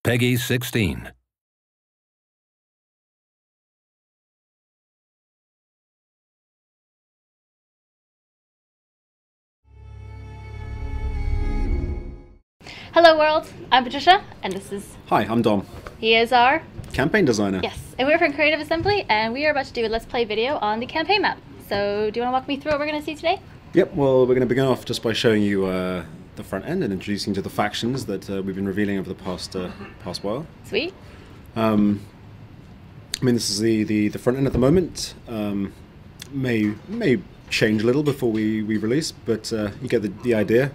Peggy 16. Hello world, I'm Patricia, and this is... Hi, I'm Dom. He is our... campaign designer. Yes, and we're from Creative Assembly, and we are about to do a Let's Play video on the campaign map. So, do you want to walk me through what we're going to see today? Yep, well, we're going to begin off just by showing you the front end and introducing you to the factions that we've been revealing over the past while. Sweet. I mean, this is the front end at the moment. May change a little before we release, but you get the idea.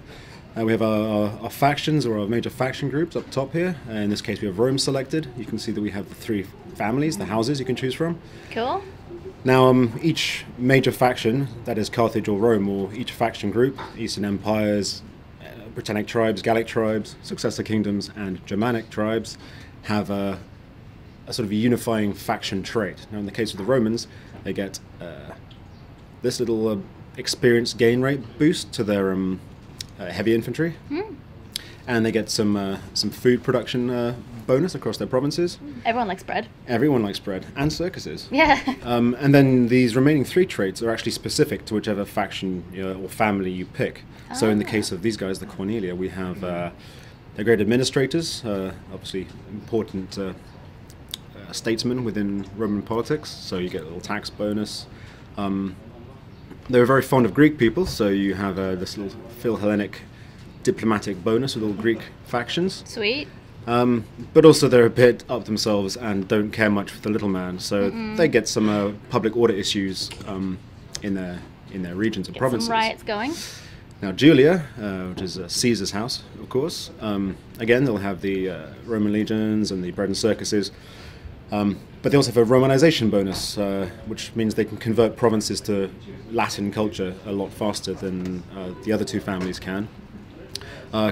We have our factions, or our major faction groups up top here. In this case, we have Rome selected. You can see that we have the three families, the houses you can choose from. Cool. Now, each major faction, that is Carthage or Rome, or each faction group, Eastern Empires, Britannic tribes, Gallic tribes, successor kingdoms, and Germanic tribes, have a sort of a unifying faction trait. Now, in the case of the Romans, they get this little experience gain rate boost to their heavy infantry, and they get some food production bonus across their provinces. Everyone likes bread. Everyone likes bread, and circuses. Yeah. And then these remaining three traits are actually specific to whichever faction or family you pick. So in the case of these guys, the Cornelia, we have they're great administrators, obviously important statesmen within Roman politics, so you get a little tax bonus. They were very fond of Greek people, so you have this little Phil-Hellenic diplomatic bonus with all Greek factions. Sweet. But also they're a bit up themselves and don't care much for the little man, so they get some public order issues in their regions and provinces. Some riots going. Now Julia, which is Caesar's house, of course, again they'll have the Roman legions and the bread and circuses. But they also have a Romanization bonus, which means they can convert provinces to Latin culture a lot faster than the other two families can.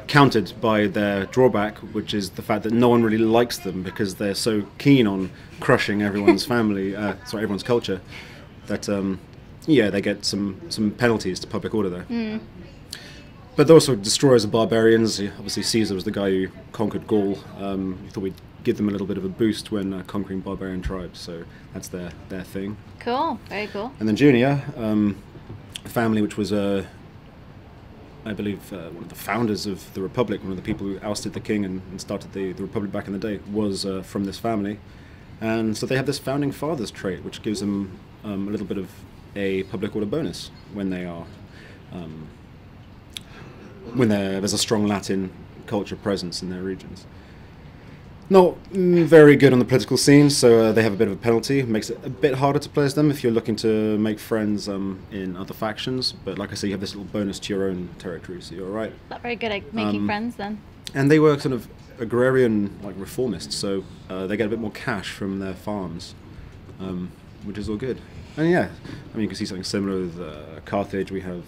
Countered by their drawback, which is the fact that no one really likes them because they're so keen on crushing everyone's everyone's culture, that they get some penalties to public order there. But they're also destroyers of barbarians. Obviously, Caesar was the guy who conquered Gaul. We thought we'd give them a little bit of a boost when conquering barbarian tribes, so that's their thing. Cool, very cool. And then Junia, a family which was, I believe, one of the founders of the Republic, one of the people who ousted the king and started the Republic back in the day, was from this family. And so they have this founding fathers trait, which gives them a little bit of a public order bonus when they are... when there's a strong Latin culture presence in their regions. Not very good on the political scene, so they have a bit of a penalty. It makes it a bit harder to play as them if you're looking to make friends in other factions. But like I say, you have this little bonus to your own territory, so you're all right. Not very good at making friends then. And they were sort of agrarian, like reformists, so they get a bit more cash from their farms, which is all good. And yeah, I mean, you can see something similar with Carthage. We have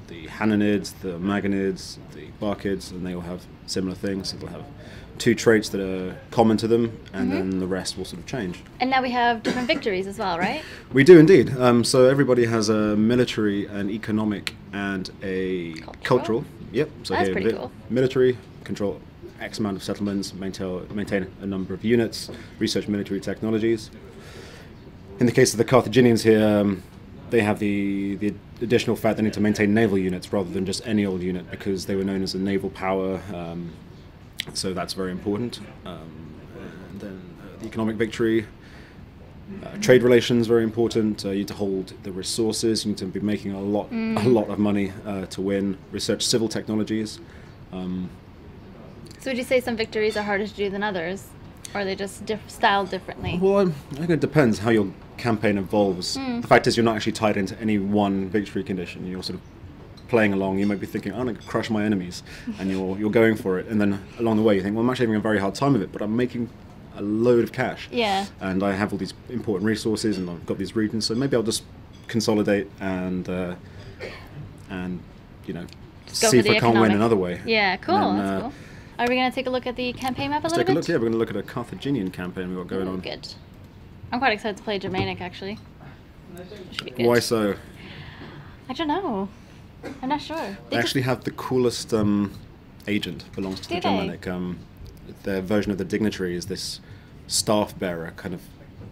the Hananids, the Magonids, the Barkids, and they all have similar things. So they'll have two traits that are common to them, and then the rest will sort of change. And now we have different victories as well, right? We do indeed. So everybody has a military, an economic, and a cultural. Yep. So that's here, pretty cool. Military, control X amount of settlements, maintain a number of units, research military technologies. In the case of the Carthaginians here, they have the additional fact they need to maintain naval units rather than just any old unit, because they were known as a naval power. So that's very important. And then the economic victory, trade relations, very important. You need to hold the resources. You need to be making a lot of money to win. Research civil technologies. So would you say some victories are harder to do than others, or are they just styled differently? Well, I think it depends how your campaign evolves. The fact is, you're not actually tied into any one victory condition. You're sort of playing along. You might be thinking, I'm going to crush my enemies, and you're going for it, and then along the way you think, well, I'm actually having a very hard time of it, but I'm making a load of cash. Yeah. And I have all these important resources, and I've got these regions, so maybe I'll just consolidate and see if I can't win another way. Yeah, cool. That's cool. Are we going to take a look at the campaign map a little bit? Let's take a look. Yeah, we're going to look at a Carthaginian campaign we've got going on. Good. I'm quite excited to play Germanic, actually. Should be good. Why so? I don't know. I'm not sure. They actually have the coolest agent belongs to the Germanic. their version of the dignitary is this staff bearer, kind of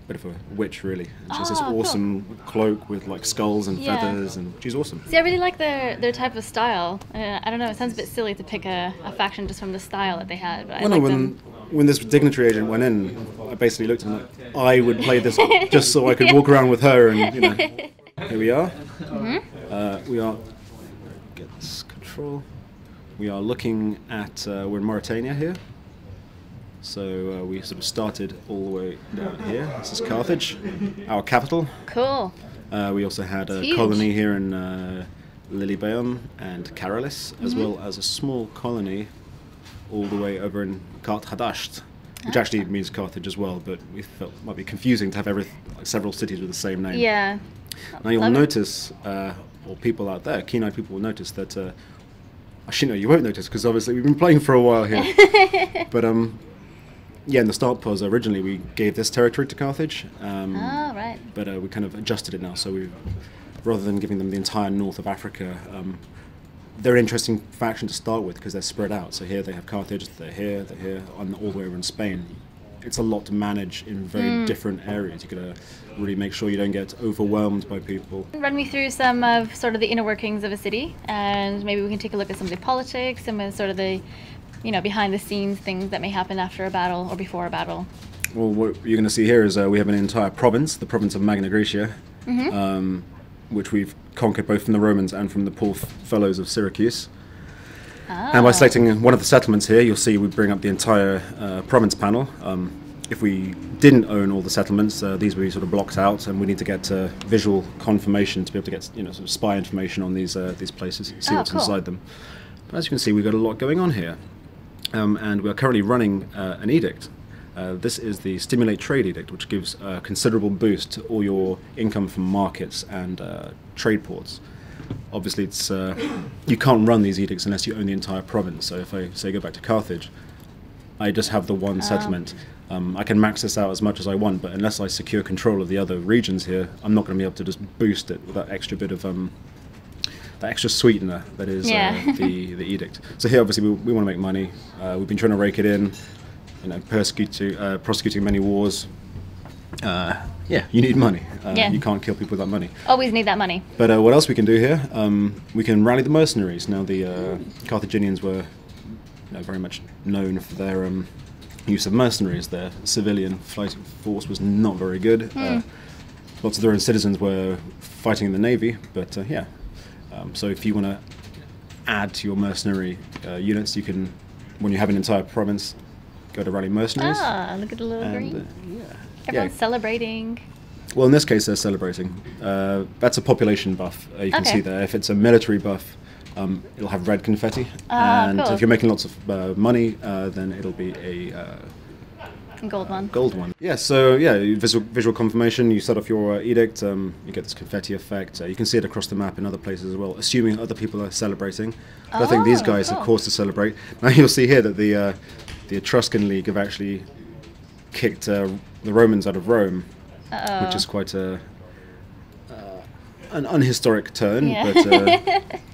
bit of a witch, really. And she has this awesome cloak with like skulls and feathers, and she's awesome. See, I really like their type of style. I don't know, it sounds a bit silly to pick a faction just from the style that they had, but when this dignitary agent went in, I basically looked at him like, I would play this just so I could walk around with her, and you know. Here we are. We are, get this control. We are looking at, we're in Mauritania here. So we sort of started all the way down here. This is Carthage, our capital. Cool. We also had a colony here in Lilybaeum and Caralis, as well as a small colony all the way over in Carthaginian, which actually means Carthage as well, but we felt it might be confusing to have several cities with the same name. Yeah. Now you'll notice, or people out there, keen-eyed people will notice that, actually no, you won't notice because obviously we've been playing for a while here. But yeah, in the start pause originally we gave this territory to Carthage. Right. But we kind of adjusted it now, so rather than giving them the entire north of Africa, they're an interesting faction to start with because they're spread out. So here they have Carthage, they're here, and all the way over in Spain. It's a lot to manage in very different areas. You've got to really make sure you don't get overwhelmed by people. Run me through some of sort of the inner workings of a city, and maybe we can take a look at some of the politics, some of sort of the, behind the scenes things that may happen after a battle or before a battle. Well, what you're going to see here is we have an entire province, the province of Magna Graecia, which we've conquered both from the Romans and from the poor fellows of Syracuse. And by selecting one of the settlements here, you'll see we bring up the entire province panel. If we didn't own all the settlements, these would be sort of blocked out, and we need to get visual confirmation to be able to get sort of spy information on these places, see what's inside them. But as you can see, we've got a lot going on here, and we are currently running an edict. This is the Stimulate Trade Edict, which gives a considerable boost to all your income from markets and trade ports. Obviously, it's you can't run these edicts unless you own the entire province. So if I say go back to Carthage, I just have the one settlement. I can max this out as much as I want, but unless I secure control of the other regions here, I'm not going to be able to just boost it with that extra bit of that extra sweetener that is the edict. So here, obviously, we want to make money. We've been trying to rake it in, prosecuting many wars. Yeah, you need money. You can't kill people without money. Always need that money. But what else we can do here? We can rally the mercenaries. Now, the Carthaginians were very much known for their use of mercenaries. Their civilian fighting force was not very good. Lots of their own citizens were fighting in the navy, but so if you want to add to your mercenary units, you can, when you have an entire province, go to rally mercenaries. Look at the little green. Everyone's celebrating. Well, in this case, they're celebrating. That's a population buff. You can see there. If it's a military buff, it'll have red confetti. And if you're making lots of money, then it'll be a gold one. Gold one. Yeah, so visual confirmation. You set off your edict, you get this confetti effect. You can see it across the map in other places as well, assuming other people are celebrating. But I think these guys are caused to celebrate. Now you'll see here that the Etruscan League have actually kicked the Romans out of Rome, which is quite an unhistoric turn, but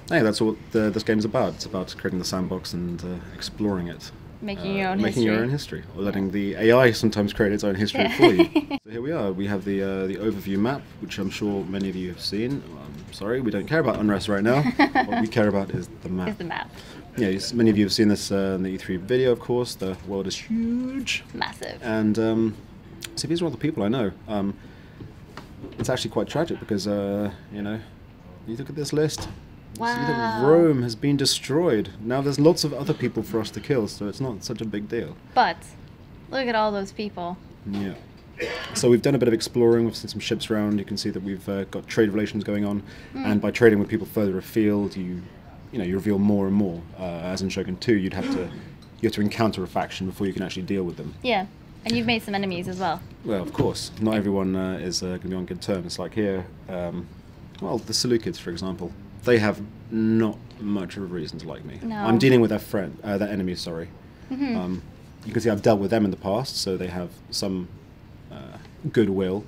hey, that's what this game's about. It's about creating the sandbox and exploring it. Making your own history, or letting the AI sometimes create its own history for you. So here we are. We have the overview map, which I'm sure many of you have seen. I'm sorry, we don't care about unrest right now. What we care about is the map. Yeah, many of you have seen this in the E3 video, of course. The world is huge. Massive. And see, these are all the people I know. It's actually quite tragic because, you look at this list. Wow. See that Rome has been destroyed. Now there's lots of other people for us to kill, so it's not such a big deal. But look at all those people. Yeah. So we've done a bit of exploring. We've seen some ships around. You can see that we've got trade relations going on, and by trading with people further afield, you reveal more and more. As in Shogun 2, you have to encounter a faction before you can actually deal with them. Yeah, and you've made some enemies as well. Well, of course, not everyone is going to be on good terms. Like here, well, the Seleucids, for example, they have not much of a reason to like me. No. I'm dealing with their enemy. Sorry. You can see I've dealt with them in the past, so they have some goodwill.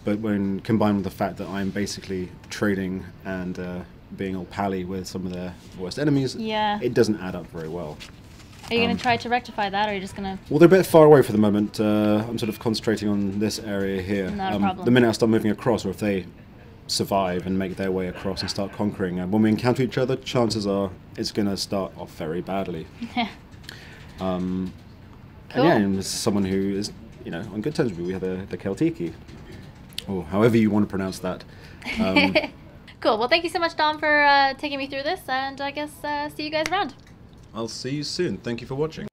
But when combined with the fact that I'm basically trading and being all pally with some of their worst enemies, it doesn't add up very well. Are you going to try to rectify that, or are you just going to... Well, they're a bit far away for the moment. I'm sort of concentrating on this area here. Not a problem. The minute I start moving across, or if they survive and make their way across and start conquering, when we encounter each other, chances are it's going to start off very badly. Cool. And yeah, and as someone who is, on good terms with me, we have the Celtiki, or however you want to pronounce that. Cool. Well, thank you so much, Dom, for taking me through this, and I guess see you guys around. I'll see you soon. Thank you for watching.